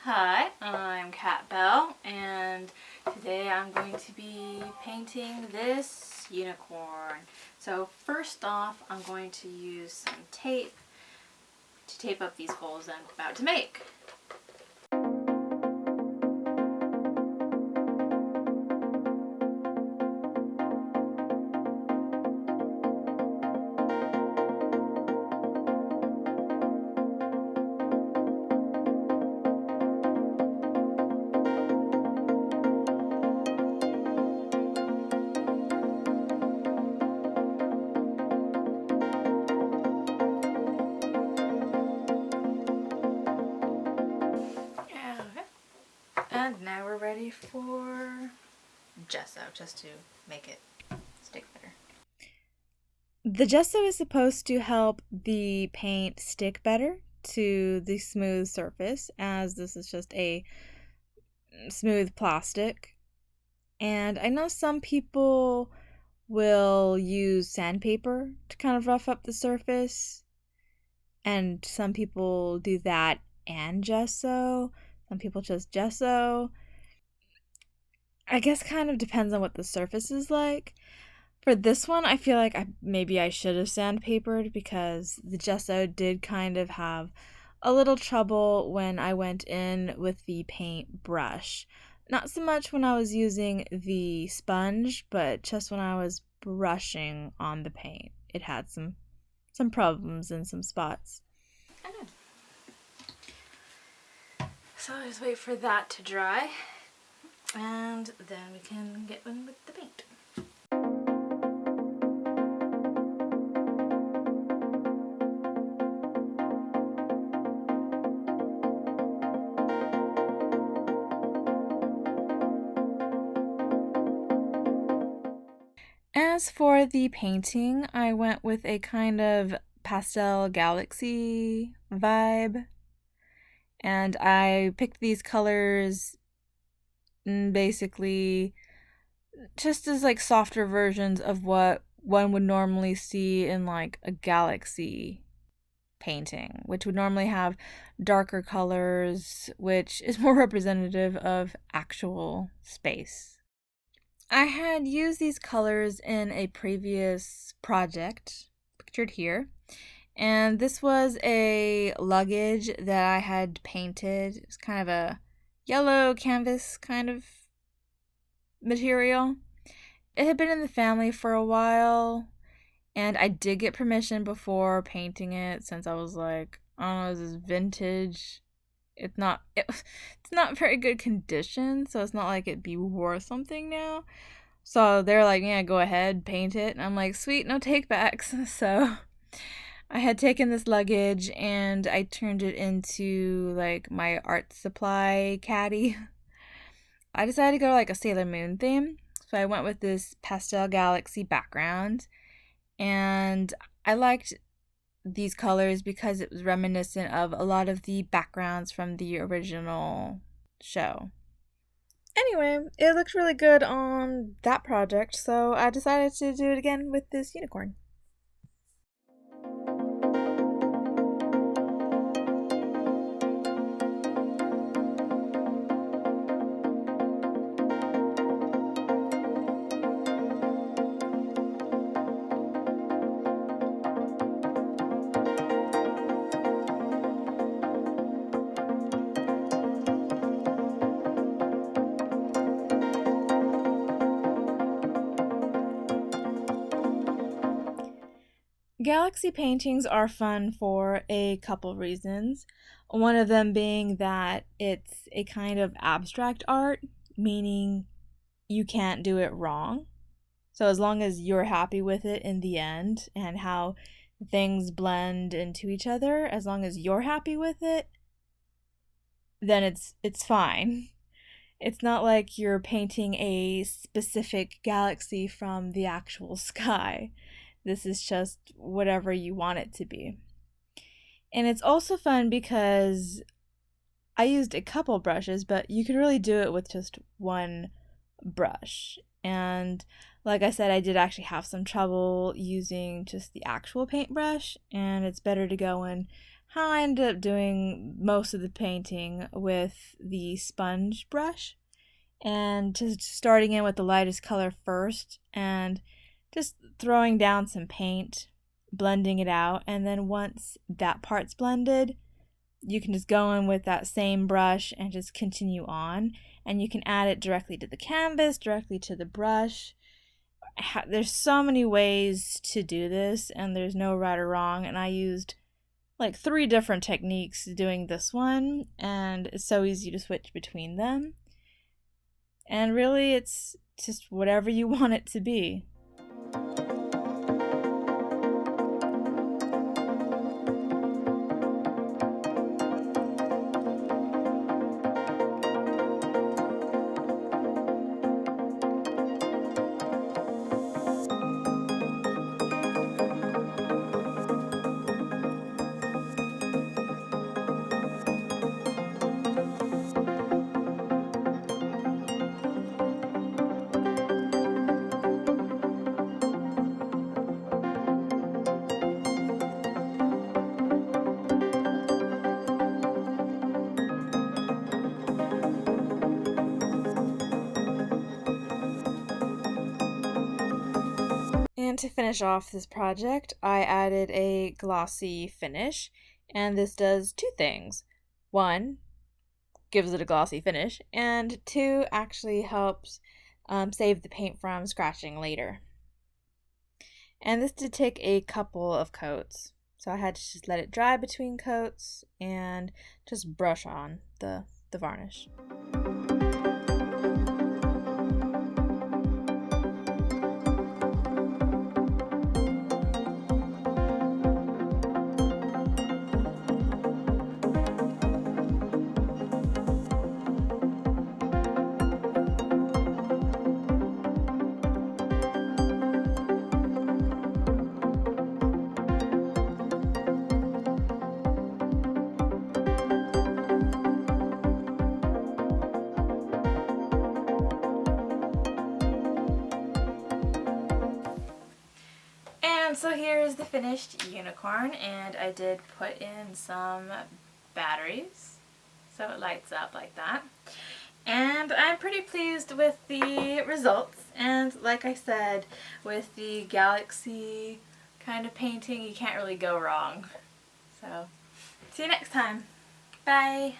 Hi, I'm Kat Bell, and today I'm going to be painting this unicorn. So first off, I'm going to use some tape to tape up these holes I'm about to make. And now we're ready for gesso, just to make it stick better. The gesso is supposed to help the paint stick better to the smooth surface, as this is just a smooth plastic. And I know some people will use sandpaper to kind of rough up the surface, and some people do that and gesso. Some people just gesso. I guess kind of depends on what the surface is like. For this one, I feel like maybe I should have sandpapered because the gesso did kind of have a little trouble when I went in with the paint brush. Not so much when I was using the sponge, but just when I was brushing on the paint. It had some problems in some spots. So I just wait for that to dry, and then we can get in with the paint. As for the painting, I went with a kind of pastel galaxy vibe. And I picked these colors basically just as like softer versions of what one would normally see in like a galaxy painting, which would normally have darker colors, which is more representative of actual space. I had used these colors in a previous project, pictured here, and this was a luggage that I had painted. It was kind of a yellow canvas kind of material. It had been in the family for a while, and I did get permission before painting it since I was like, I don't know, this is vintage. It's not very good condition, so it's not like it'd be worth something now. So they're like, yeah, go ahead, paint it. And I'm like, sweet, no takebacks. So I had taken this luggage and I turned it into like my art supply caddy. I decided to go like a Sailor Moon theme. So I went with this pastel galaxy background, and I liked these colors because it was reminiscent of a lot of the backgrounds from the original show. Anyway, it looked really good on that project, so I decided to do it again with this unicorn. Galaxy paintings are fun for a couple reasons. One of them being that it's a kind of abstract art, meaning you can't do it wrong. So as long as you're happy with it in the end and how things blend into each other, as long as you're happy with it, then it's fine. It's not like you're painting a specific galaxy from the actual sky. This is just whatever you want it to be. And it's also fun because I used a couple brushes, but you could really do it with just one brush. And like I said, I did actually have some trouble using just the actual paintbrush, and it's better to go in how I ended up doing most of the painting with the sponge brush, and just starting in with the lightest color first and just throwing down some paint, blending it out, and then once that part's blended, you can just go in with that same brush and just continue on, and you can add it directly to the canvas, directly to the brush. There's so many ways to do this, and there's no right or wrong, and I used like 3 different techniques doing this one, and it's so easy to switch between them. And really, it's just whatever you want it to be. And to finish off this project, I added a glossy finish, and this does 2 things. 1, gives it a glossy finish, and 2, actually helps save the paint from scratching later. And this did take a couple of coats, so I had to just let it dry between coats and just brush on the varnish. And so here's the finished unicorn, and I did put in some batteries so it lights up like that. And I'm pretty pleased with the results, and like I said, with the galaxy kind of painting, you can't really go wrong. So, see you next time. Bye!